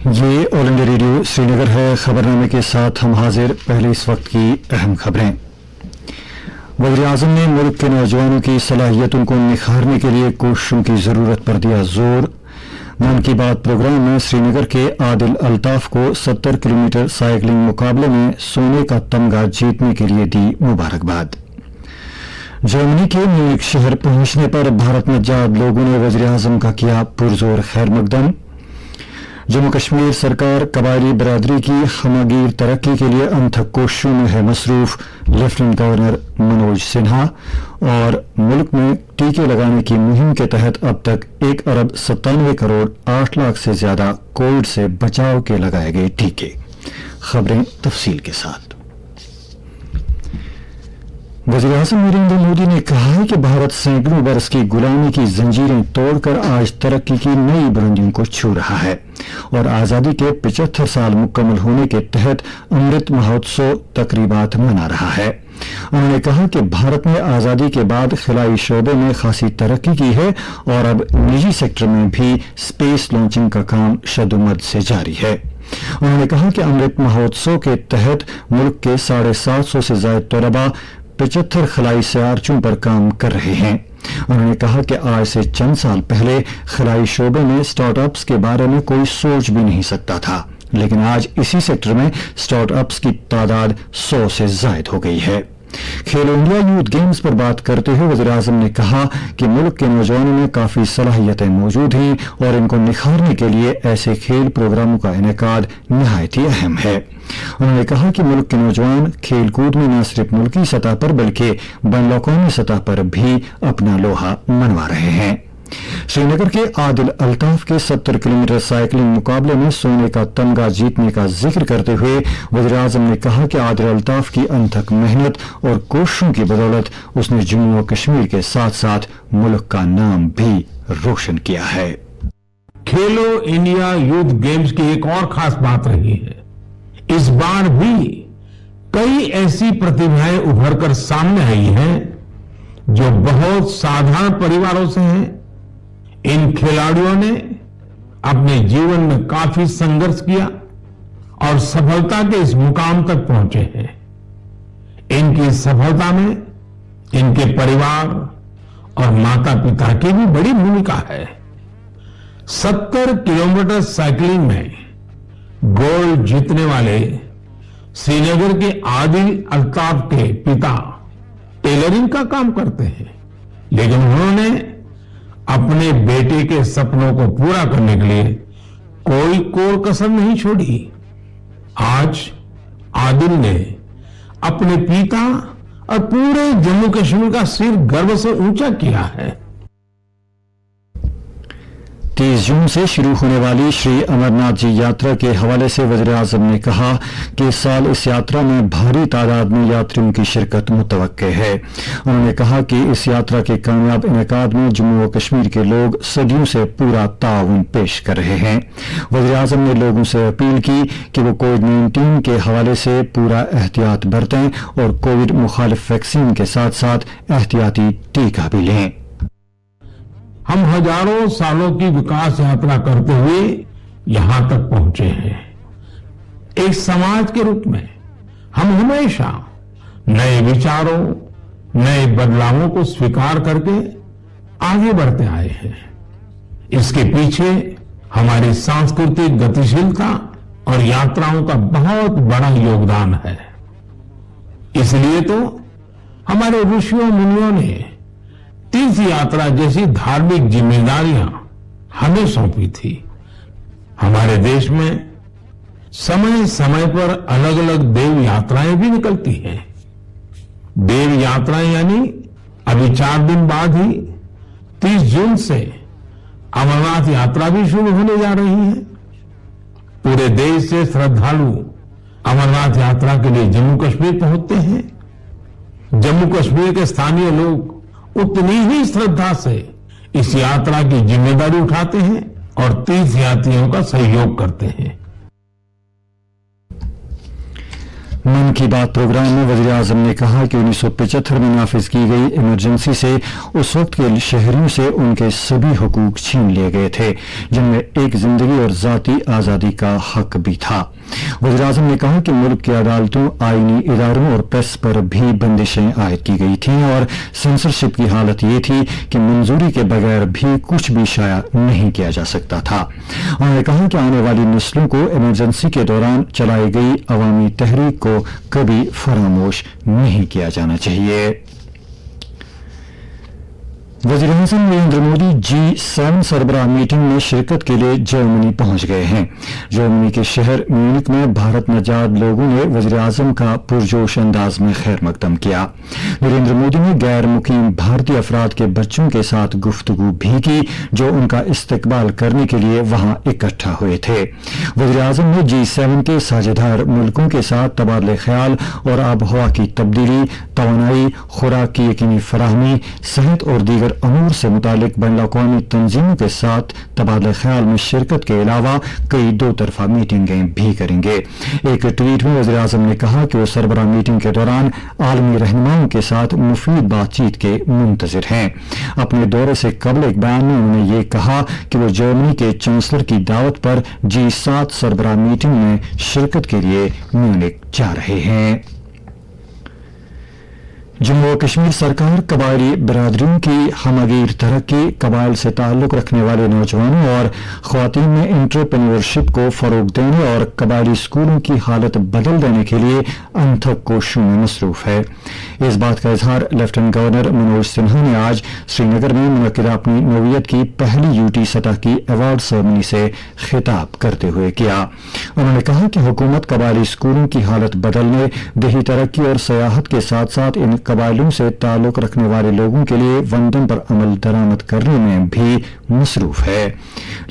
ये all India radio Srinagar है। खबरनामे के साथ हम हाजिर। पहले इस वक्त की अहम खबरें। वज़ीर-ए-आज़म ने मुल्क के नौजवानों की सलाहियतों को निखारने के लिए कोशिशों की जरूरत पर दिया जोर। मन की बात प्रोग्राम में श्रीनगर के आदिल अल्ताफ को 70 किलोमीटर साइकिलिंग मुकाबले में सोने का तमगा जीतने के लिए दी मुबारकबाद। जर्मनी के म्यूनिख शहर पहुंचने पर भारत में जाद लोगों ने वज़ीर-ए-आज़म का किया पुरजोर खैर मकदम। जम्मू कश्मीर सरकार कबायली बरादरी की हमगीर तरक्की के लिए अनथक कोशिशों में है मसरूफ। Lieutenant governor Manoj Sinha. और मुल्क में टीके लगाने की मुहिम के तहत अब तक 1 अरब 97 करोड़ 8 लाख से ज्यादा कोविड से बचाव के लगाए गए टीके। खबरें तफसील के साथ। वज़ीर-ए-आज़म नरेंद्र मोदी ने कहा है कि भारत सैकड़ों बरस की गुलामी की जंजीरें तोड़कर आज तरक्की की नई बुलंदियों को छू रहा है और आजादी के 75 साल मुकम्मल होने के तहत अमृत महोत्सव तकरीबात मना रहा है। उन्होंने कहा कि भारत ने आजादी के बाद खिलाई शोबे में खासी तरक्की की है और अब निजी सेक्टर में भी स्पेस लॉन्चिंग का काम शदुमद से जारी है। उन्होंने कहा कि अमृत महोत्सव के तहत मुल्क के 750 से ज्यादा तलबा 75 खिलाई सयारचों पर काम कर रहे हैं। उन्होंने कहा कि आज से चंद साल पहले खिलाई शोबे में स्टार्टअप्स के बारे में कोई सोच भी नहीं सकता था, लेकिन आज इसी सेक्टर में स्टार्टअप्स की तादाद 100 से जायद हो गई है। खेलो इंडिया यूथ गेम्स पर बात करते हुए वज़ीर-ए-आज़म ने कहा कि मुल्क के नौजवानों में काफी सलाहियतें मौजूद हैं और इनको निखारने के लिए ऐसे खेल प्रोग्रामों का इनेकाद निहायत ही अहम है। उन्होंने कहा कि मुल्क के नौजवान खेल कूद में न सिर्फ मुल्की सतह पर बल्कि बैन अवी सतह पर भी अपना लोहा मनवा रहे हैं। श्रीनगर के आदिल अल्ताफ के 70 किलोमीटर साइकिलिंग मुकाबले में सोने का तमगा जीतने का जिक्र करते हुए वज़ीर-ए-आज़म ने कहा कि आदिल अल्ताफ की अनथक मेहनत और कोशिशों की बदौलत उसने जम्मू और कश्मीर के साथ साथ मुल्क का नाम भी रोशन किया है। खेलो इंडिया यूथ गेम्स की एक और खास बात रही है, इस बार भी कई ऐसी प्रतिभाएं उभरकर सामने आई हैं जो बहुत साधारण परिवारों से हैं। इन खिलाड़ियों ने अपने जीवन में काफी संघर्ष किया और सफलता के इस मुकाम तक पहुंचे हैं। इनकी सफलता में इनके परिवार और माता पिता की भी बड़ी भूमिका है। 70 किलोमीटर साइकिलिंग में गोल्ड जीतने वाले श्रीनगर के आदिल अल्ताफ के पिता टेलरिंग का काम करते हैं, लेकिन उन्होंने अपने बेटे के सपनों को पूरा करने के लिए कोई कोर कसर नहीं छोड़ी। आज आदिल ने अपने पिता और पूरे जम्मू कश्मीर का सिर गर्व से ऊंचा किया है। 30 जून से शुरू होने वाली श्री अमरनाथ जी यात्रा के हवाले से वज़ीर-ए-आज़म ने कहा कि इस साल इस यात्रा में भारी तादाद में यात्रियों की शिरकत मुतवक्के है। उन्होंने कहा कि इस यात्रा के कामयाब इनेकाद में जम्मू और कश्मीर के लोग सदियों से पूरा ताउन पेश कर रहे हैं। वज़ीर-ए-आज़म ने लोगों से अपील की कि वो कोविड-19 के हवाले से पूरा एहतियात बरतें और कोविड मुखालिफ वैक्सीन के साथ साथ एहतियाती टीका भी लें। हम हजारों सालों की विकास यात्रा करते हुए यहां तक पहुंचे हैं। एक समाज के रूप में हम हमेशा नए विचारों, नए बदलावों को स्वीकार करके आगे बढ़ते आए हैं। इसके पीछे हमारी सांस्कृतिक गतिशीलता और यात्राओं का बहुत बड़ा योगदान है। इसलिए तो हमारे ऋषियों मुनियों ने तीर्थ यात्रा जैसी धार्मिक जिम्मेदारियां हमें सौंपी थी। हमारे देश में समय समय पर अलग अलग देव यात्राएं भी निकलती हैं। देव यात्राएं यानी अभी 4 दिन बाद ही 30 जून से अमरनाथ यात्रा भी शुरू होने जा रही है। पूरे देश से श्रद्धालु अमरनाथ यात्रा के लिए जम्मू कश्मीर पहुंचते हैं। जम्मू कश्मीर के स्थानीय लोग उतनी ही श्रद्धा से इस यात्रा की जिम्मेदारी उठाते हैं और तीर्थयात्रियों का सहयोग करते हैं। मन की बात प्रोग्राम में वज़ीर आज़म ने कहा कि 1975 में नाफिज की गई इमरजेंसी से उस वक्त के शहरियों से उनके सभी हुकूक छीन लिए गए थे, जिनमें एक जिंदगी और ज़ाती आज़ादी का हक भी था। वज़ीर आज़म ने कहा कि मुल्क की अदालतों, आईनी इदारों और प्रेस पर भी बंदिशें आयद की गई थीं और सेंसरशिप की हालत ये थी कि मंजूरी के बगैर भी कुछ भी शाया नहीं किया जा सकता था। उन्होंने कहा कि आने वाली नस्लों को इमरजेंसी के दौरान चलाई गई अवामी तहरीक को कभी फरामोश नहीं किया जाना चाहिए। वज़ीर आज़म नरेंद्र मोदी G7 सरबराह मीटिंग में शिरकत के लिए जर्मनी पहुंच गए हैं। जर्मनी के शहर म्यूनिख में भारत नजाद लोगों ने वज़ीर आज़म का पुरजोश अंदाज में खैर मकदम किया। नरेंद्र मोदी ने गैर मुकीम भारतीय अफराद के बच्चों के साथ गुफ्तगू भी की, जो उनका इस्तकबाल करने के लिए वहां इकट्ठा हुए थे। वज़ीर आज़म ने G7 के साझेदार मुल्कों के साथ तबादले ख्याल और आबहवा की तब्दीली, तवानाई, खुराक की यकीनी फराहमी, सेहत और दीगर अमूर से मुतालिक बैनुल अक़वामी तंजीमों के साथ तबादला ख्याल में शिरकत के अलावा कई दो तरफा मीटिंगें भी करेंगे। एक ट्वीट में वज़ीर आज़म ने कहा कि वो सरबराह मीटिंग के दौरान आलमी रहनुमाओं के साथ मुफीद बातचीत के मुंतज़िर हैं। अपने दौरे से कबल एक बयान में उन्होंने ये कहा कि वो जर्मनी के चांसलर की दावत पर G7 सरबराह मीटिंग में शिरकत के लिए म्यूनिख जा रहे हैं। जम्मू और कश्मीर सरकार कबायली बिरादरियों की हमगीर तरक्की, कबाइल से ताल्लुक रखने वाले नौजवानों और ख्वातीन में एंटरप्रेन्योरशिप को फरोग देने और कबायली स्कूलों की हालत बदल देने के लिए अनथक कोशिशों में मसरूफ है। इस बात का इजहार लेफ्टिनेंट गवर्नर मनोज सिन्हा ने आज श्रीनगर में मुनक्किदा अपनी नौवियत की पहली यूटी सतह की अवार्ड सेरेमनी से खिताब करते हुए किया। उन्होंने कहा कि हुकूमत कबायली स्कूलों की हालत बदलने, देही तरक्की और सयाहत के साथ साथ इन कबायलों से ताल्लुक रखने वाले लोगों के लिए वंदन पर अमल दरामद करने में भी मसरूफ है।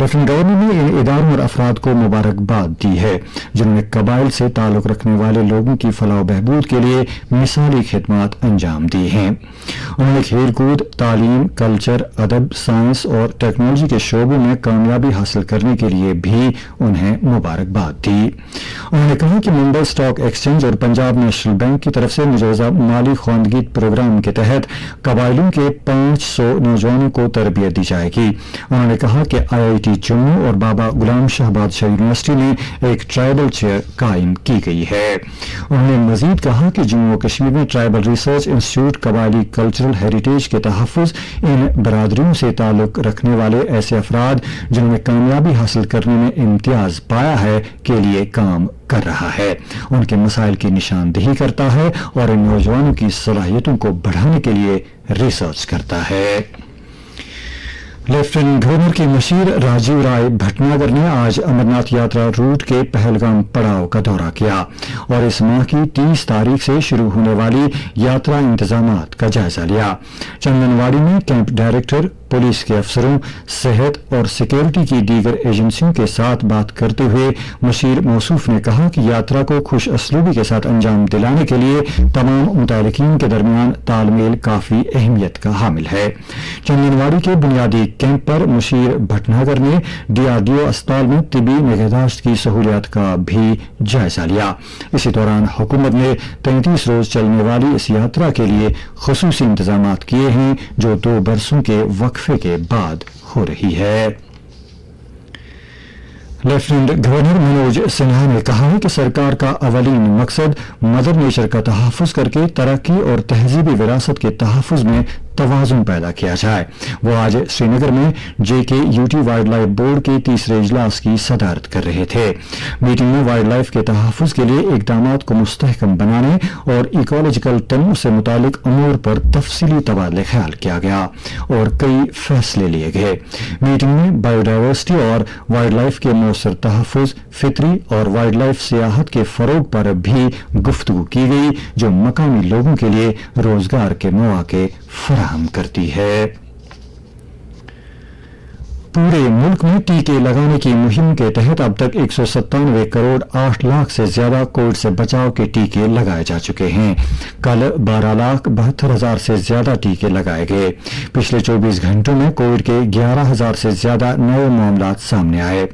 लेफ्टिनेंट गवर्नर ने इन इदारों और अफराद को मुबारकबाद दी है, जिन्होंने कबाइल से ताल्लुक रखने वाले लोगों की फलाह बहबूद के लिए मिसाली खिदमत अंजाम दी हैं। उन्होंने खेल कूद, तालीम, कल्चर, अदब, साइंस और टेक्नोलॉजी के शोबों में कामयाबी हासिल करने के लिए भी उन्हें मुबारकबाद दी। उन्होंने कहा कि मुंबई स्टॉक एक्सचेंज और पंजाब नेशनल बैंक की तरफ से मुजवजा माली ख्वानगी प्रोग्राम के तहत कबाइलों के 500 नौजवानों को तरबियत दी जाएगी। उन्होंने कहा कि IIT जम्मू और बाबा गुलाम शाह बादशाह यूनिवर्सिटी में एक ट्राइबल चेयर कायम की गई है। उन्होंने मजीद कहा कि जम्मू और कश्मीर में ट्राइबल रिसर्च इंस्टीट्यूट कबायली कल्चरल हेरिटेज के तहफ़्फ़ुज़, इन बरादरियों से ताल्लुक रखने वाले ऐसे अफराद जिन्होंने कामयाबी हासिल करने में इम्तियाज पाया है के लिए काम कर रहा है, उनके मसाइल की निशानदेही करता है और इन नौजवानों की सलाहियतों को बढ़ाने के लिए रिसर्च करता है। लेफ्टिनेंट गवर्नर के मशीर राजीव राय भटनागर ने आज अमरनाथ यात्रा रूट के पहलगाम पड़ाव का दौरा किया और इस माह की 30 तारीख से शुरू होने वाली यात्रा इंतजामात का जायजा लिया। चंदनवाड़ी में कैंप डायरेक्टर, पुलिस के अफसरों, सेहत और सिक्योरिटी की दीगर एजेंसियों के साथ बात करते हुए मशीर मौसूफ ने कहा कि यात्रा को खुश असलूबी के साथ अंजाम दिलाने के लिए तमाम मुतालिकीन के दरमियान तालमेल काफी अहमियत का हामिल है। चंदनवाड़ी के बुनियादी कैंप पर मशीर भटनागर ने DRDO अस्पताल में तिबी निगहदाश्त की सहूलियात का भी जायजा लिया। इसी दौरान हुकूमत ने 33 रोज चलने वाली इस यात्रा के लिए खुसूसी इंतजामात किए हैं, जो 2 बरसों के वक्फे के बाद हो रही है। लेफ्टिनेंट गवर्नर मनोज सिन्हा ने कहा है कि सरकार का अवलीन मकसद मदर नेचर का तहफ़्फ़ुज़ करके तरक्की और तहजीबी विरासत के तहफ़्फ़ुज़ में तवाज़ुन पैदा किया जाए। वो आज श्रीनगर में JKUT वाइल्ड लाइफ बोर्ड के 3रे इजलास की सदारत कर रहे थे। मीटिंग में वाइल्ड लाइफ के तहफ़्फ़ुज़ के लिए इक़दामात को मुस्तहकम बनाने और इकोलॉजिकल तनों से मुतालिक अमूर पर तफसीली तबादले ख्याल किया गया और कई फैसले लिए गए। मीटिंग में बायोडाइवर्सिटी और वाइल्ड लाइफ के मौसर तहफ़्फ़ुज़, फितरी और वाइल्ड लाइफ सियाहत के फ़रोग पर भी गुफ्तगू की गई, जो मकामी लोगों के लिए रोजगार के मौके फराहम करती है। पूरे मुल्क में टीके लगाने की मुहिम के तहत अब तक 197 करोड़ 8 लाख से ज्यादा कोविड से बचाव के टीके लगाए जा चुके हैं। कल 12,72,000 से ज्यादा टीके लगाए गए। पिछले 24 घंटों में कोविड के 11,000 से ज्यादा नए मामला सामने आए।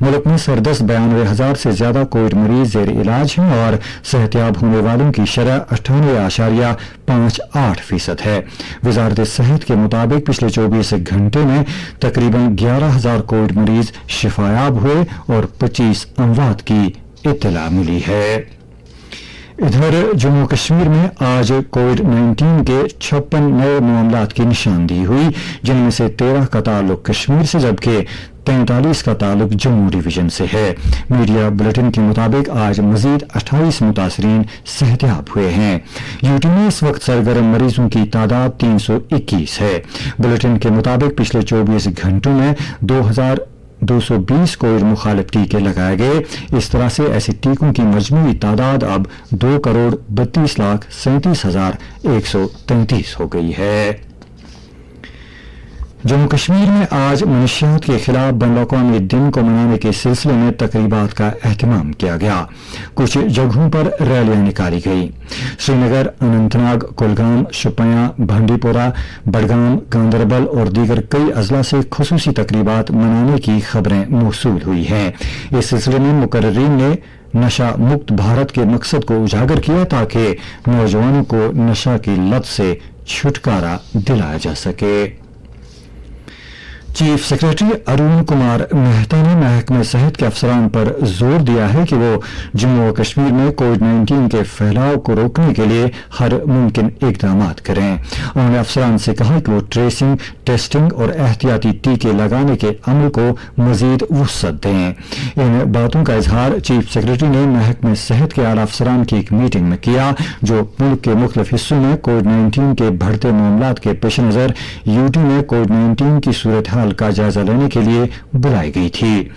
मुल्क में सरदस्त 92,000 से ज्यादा कोविड मरीज जेर इलाज हैं और सेहतियाब होने वालों की शरह 98.58% है। वजारत सेहत के मुताबिक पिछले 24 घंटे में तकरीबन 11,000 कोविड मरीज शिफायाब हुए और 25 अमवात की इत्तला मिली है। इधर जम्मू कश्मीर में आज कोविड-19 के 56 नए मामलात की निशानदेही हुई, जिनमें से 13 का ताल्लुक कश्मीर से जबकि 45 का ताल्लुक जम्मू डिवीजन से है। मीडिया बुलेटिन के मुताबिक आज मजीद 28 मुतासरीन सेहतियाब हुए हैं। यूटी में इस वक्त सरगर्म मरीजों की तादाद 321 है। बुलेटिन के मुताबिक पिछले 24 घंटों में 2,220 कोविड मुखालिफ टीके लगाए गए। इस तरह से ऐसे टीकों की मजमूई तादाद अब 2,32,37,133 हो गई है। जम्मू कश्मीर में आज मनशियात के खिलाफ बैनुल-अक़वामी दिन को मनाने के सिलसिले में तकरीबात का एहतमाम किया गया। कुछ जगहों पर रैलियां निकाली गई। श्रीनगर, अनंतनाग, कुलगाम, शुपियां, बांडीपोरा, बडगाम, गांदरबल और दीगर कई अजला से खुसूसी तकरीबात मनाने की खबरें मौसूल हुई हैं। इस सिलसिले में मुकर्रिरीन ने नशा मुक्त भारत के मकसद को उजागर किया ताकि नौजवानों को नशा की लत से छुटकारा दिलाया जा सके। चीफ सेक्रेटरी अरुण कुमार मेहता ने महकमे सेहत के अफसरान पर जोर दिया है कि वो जम्मू और कश्मीर में कोविड-19 के फैलाव को रोकने के लिए हर मुमकिन इकदाम करें। उन्होंने अफसरान से कहा कि वो ट्रेसिंग, टेस्टिंग और एहतियाती टीके लगाने के अमल को मजीद वुसअत दें। इन बातों का इजहार चीफ सेक्रेटरी ने महकमे सेहत के आला अफसरान की एक मीटिंग में किया, जो मुल्क के मुख्तलिफ हिस्सों में कोविड-19 के बढ़ते मामलात के पेश नजर यूटी में कोविड-19 की सूरत का जायजा लेने के लिए बुलाई गई थी।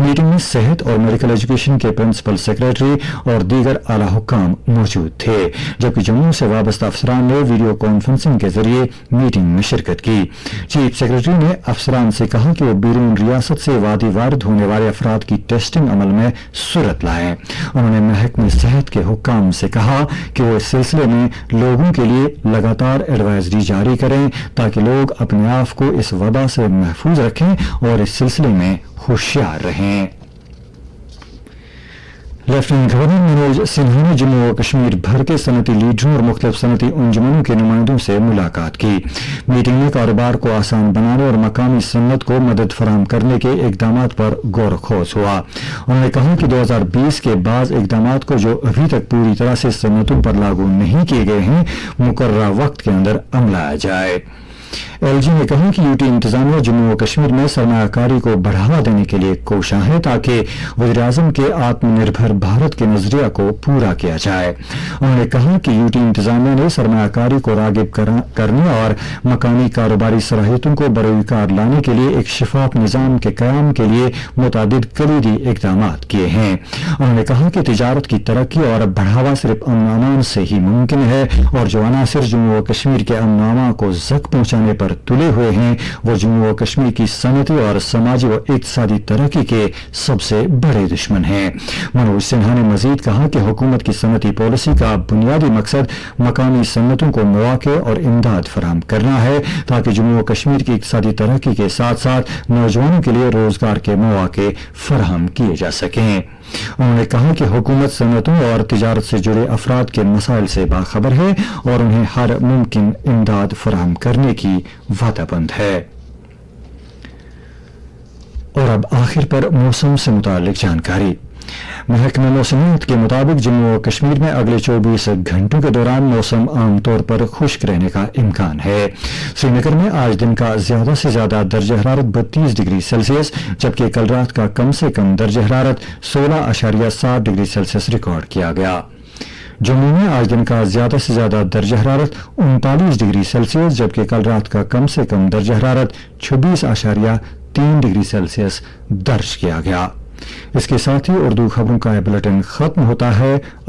मीटिंग में सेहत और मेडिकल एजुकेशन के प्रिंसिपल सेक्रेटरी और दीगर आला हुक्काम मौजूद थे, जबकि जम्मू से वाबस्ता अफसरान ने वीडियो कॉन्फ्रेंसिंग के जरिए मीटिंग में शिरकत की। चीफ सेक्रेटरी ने अफसरान से कहा कि वो बैरून रियासत से वादी वारद होने वाले अफराद की टेस्टिंग अमल में सूरत लाएं। उन्होंने महकमे सेहत के हुक्काम से कहा कि वो इस सिलसिले में लोगों के लिए लगातार एडवाइजरी जारी करें ताकि लोग अपने आप को इस वबा से महफूज रखें और इस सिलसिले में होशियार रहें। लेफ्टिनेंट गवर्नर मनोज सिन्हा ने जम्मू और कश्मीर भर के सनती लीडरों और मुख्तलिफ सनती अंजुमनों के नुमाइंदों से मुलाकात की। मीटिंग में कारोबार को आसान बनाने और मकामी सन्नत को मदद फराहम करने के इकदाम पर गौर खोज हुआ। उन्होंने कहा कि 2020 के बाद इकदाम को जो अभी तक पूरी तरह से सन्नतों पर लागू नहीं किए गए हैं, मुकर्ररा वक्त के अंदर अमलाया जाए। एलजी ने कहा कि यूटी इंतजामिया जम्मू और कश्मीर में सरमायाकारी को बढ़ावा देने के लिए कोशां है ताकि वज़ीर-ए-आज़म के आत्मनिर्भर भारत के नजरिया को पूरा किया जाए। उन्होंने कहा कि यूटी इंतजामिया ने सरमायाकारी को रागिब करने और मकामी कारोबारी सलाहियतों को बरोकार लाने के लिए एक शफाफ निजाम के कयाम के लिए मुतादिद कलीदी इकदाम किए हैं। उन्होंने कहा कि तिजारत की तरक्की और बढ़ावा सिर्फ अमन से ही मुमकिन है और जो अनासर जम्मू और कश्मीर के अमन को जक पहुंचाने पर तुले हुए हैं, वो जम्मू और कश्मीर की सनती और समाजी व इक्तिसादी तरक्की के सबसे बड़े दुश्मन हैं। मनोज सिन्हा ने मजीद कहा कि हुकूमत की सनती पॉलिसी का बुनियादी मकसद मकामी सन्नतों को मौके और इमदाद फराहम करना है ताकि जम्मू और कश्मीर की इक्तिसादी तरक्की के साथ साथ नौजवानों के लिए रोजगार के मौके फराहम किए जा सकें। उन्होंने कहा कि हुकूमत सनतों और तिजारत से जुड़े अफराद के मसाइल से बाखबर है और उन्हें हर मुमकिन इमदाद फराहम करने की वादाबंद है। और अब आखिर पर मौसम से मुताल्लिक जानकारी। महकमा मौसमियात के मुताबिक जम्मू और कश्मीर में अगले 24 घंटों के दौरान मौसम आमतौर पर खुश्क रहने का इम्कान है। श्रीनगर में आज दिन का ज्यादा से ज्यादा दर्जा हरारत 32 डिग्री सेल्सियस जबकि कल रात का कम से कम दर्जा हरारत 16.7 डिग्री सेल्सियस रिकॉर्ड किया गया। जम्मू में आज दिन का ज्यादा से ज्यादा दर्जा हरारत 39 डिग्री सेल्सियस जबकि कल रात का कम से कम दर्जा हरारत 26.3 डिग्री सेल्सियस दर्ज किया गया। इसके साथ ही उर्दू खबरों का बुलेटिन खत्म होता है।